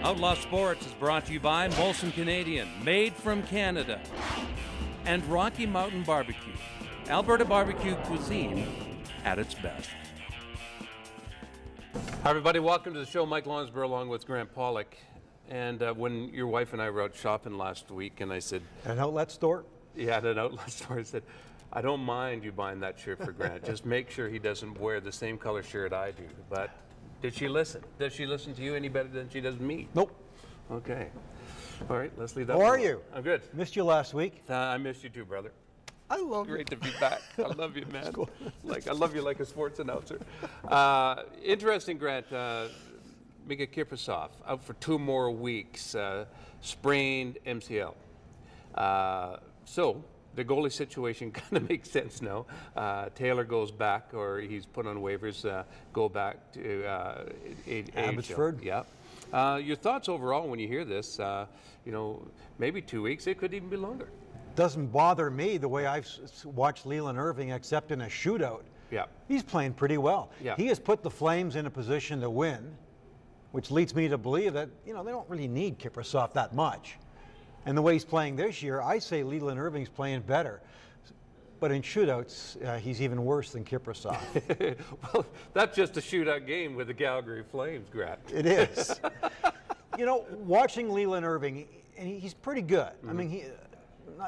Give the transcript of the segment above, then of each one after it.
Outlaw Sports is brought to you by Molson Canadian, made from Canada, and Rocky Mountain Barbecue, Alberta barbecue cuisine at its best. Hi everybody, welcome to the show. Mike Lonsborough along with Grant Pollock. And when your wife and I were out shopping last week, and I said... An outlet store? Yeah, at an outlet store. I said, I don't mind you buying that shirt for Grant. Just make sure he doesn't wear the same color shirt I do. But did she listen? Does she listen to you any better than she does me? Nope. Okay. All right, let's leave that. How are you? I'm good. Missed you last week. I missed you too, brother. I love you. Great to be back. I love you, man. Cool. I love you like a sports announcer. Interesting, Grant. Miikka Kiprusoff out for 2 more weeks, sprained MCL. So the goalie situation kind of makes sense now. Taylor goes back, or he's put on waivers, go back to Abbotsford. Yeah. Your thoughts overall when you hear this? You know, maybe 2 weeks. It could even be longer. Doesn't bother me the way I've watched Leland Irving, except in a shootout. Yeah. He's playing pretty well. Yeah. He has put the Flames in a position to win, which leads me to believe that, you know, they don't really need Kiprusoff that much. And the way he's playing this year, I say Leland Irving's playing better. But in shootouts, he's even worse than Kiprusoff. Well, that's just a shootout game with the Calgary Flames, Grant. It is. You know, watching Leland Irving, and he's pretty good. I mean, he,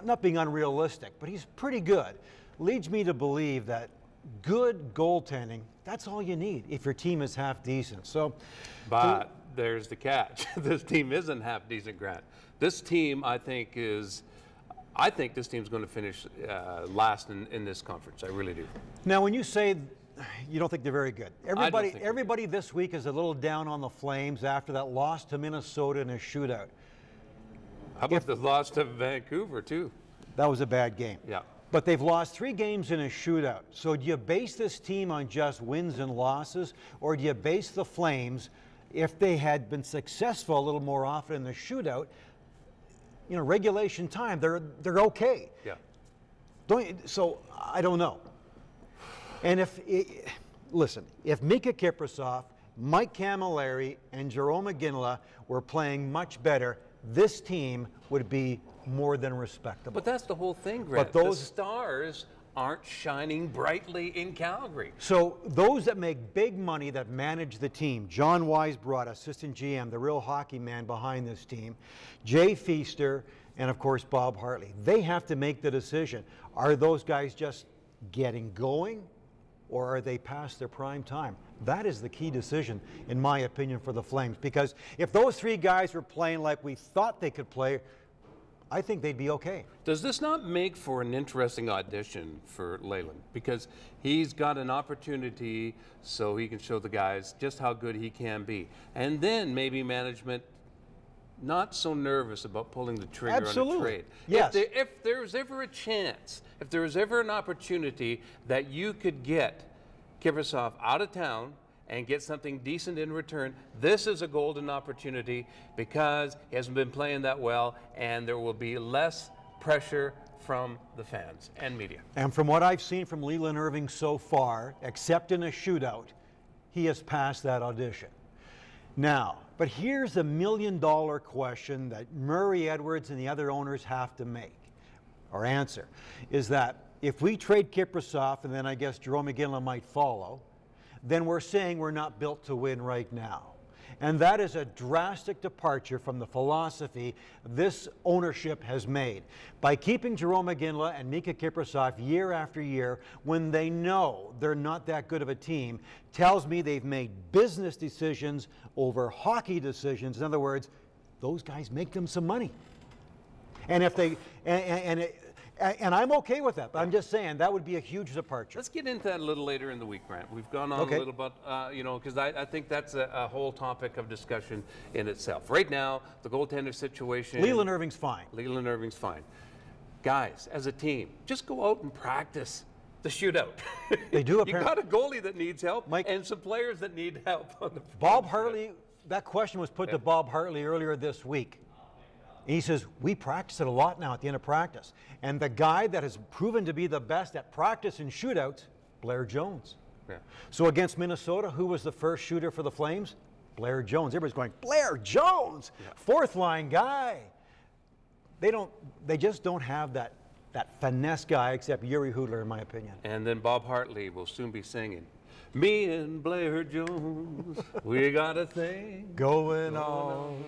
not being unrealistic, but he's pretty good. Leads me to believe that good goaltending, that's all you need if your team is half decent. So, but there's the catch. This team isn't half decent, Grant. This team, I think this team's going to finish last in this conference. I really do. Now, when you say you don't think they're very good, everybody good. This week is a little down on the Flames after that loss to Minnesota in a shootout. How about the loss to Vancouver too? That was a bad game. Yeah. But they've lost 3 games in a shootout. So do you base this team on just wins and losses, or do you base the Flames, if they had been successful a little more often in the shootout, you know, regulation time, they're okay. Yeah. So I don't know. And listen, if Miikka Kiprusoff, Mike Camilleri, and Jarome Iginla were playing much better, this team would be more than respectable. But that's the whole thing, Grant. But those the stars aren't shining brightly in Calgary. So those that make big money that manage the team, John Weisbrod, assistant GM, the real hockey man behind this team, Jay Feaster, and of course Bob Hartley, they have to make the decision. Are those guys just getting going, or are they past their prime time? That is the key decision, in my opinion, for the Flames. Because if those 3 guys were playing like we thought they could play, I think they'd be okay. Does this not make for an interesting audition for Leland? Because he's got an opportunity so he can show the guys just how good he can be. And then maybe management not so nervous about pulling the trigger on a trade. Yes. If there's ever a chance, if there was ever an opportunity that you could get Kiprusoff out of town and get something decent in return, this is a golden opportunity because he hasn't been playing that well, and there will be less pressure from the fans and media. And from what I've seen from Leland Irving so far, except in a shootout, he has passed that audition. Now, but here's the $1 million question that Murray Edwards and the other owners have to make or answer, is that if we trade Kiprusoff, and then I guess Jarome Iginla might follow, then we're saying we're not built to win right now. And that is a drastic departure from the philosophy this ownership has made. By keeping Jarome Iginla and Miikka Kiprusoff year after year, when they know they're not that good of a team, tells me they've made business decisions over hockey decisions. In other words, those guys make them some money. And if they, and I'm okay with that, but I'm just saying that would be a huge departure. Let's get into that a little later in the week, Grant. We've gone on a little bit, you know, because I think that's a whole topic of discussion in itself. Right now, the goaltender situation. Leland Irving's fine. Leland Irving's fine. Guys, as a team, just go out and practice the shootout. They do apparently. You got a goalie that needs help, Mike, and some players that need help on the Bob Hartley, that question was put to Bob Hartley earlier this week. And he says, we practice it a lot now at the end of practice. And the guy that has proven to be the best at practice and shootouts, Blair Jones. Yeah. So against Minnesota, who was the first shooter for the Flames? Blair Jones. Everybody's going, Blair Jones, fourth line guy. They just don't have that finesse guy except Yuri Hudler, in my opinion. And then Bob Hartley will soon be singing, me and Blair Jones, we got a thing Going on.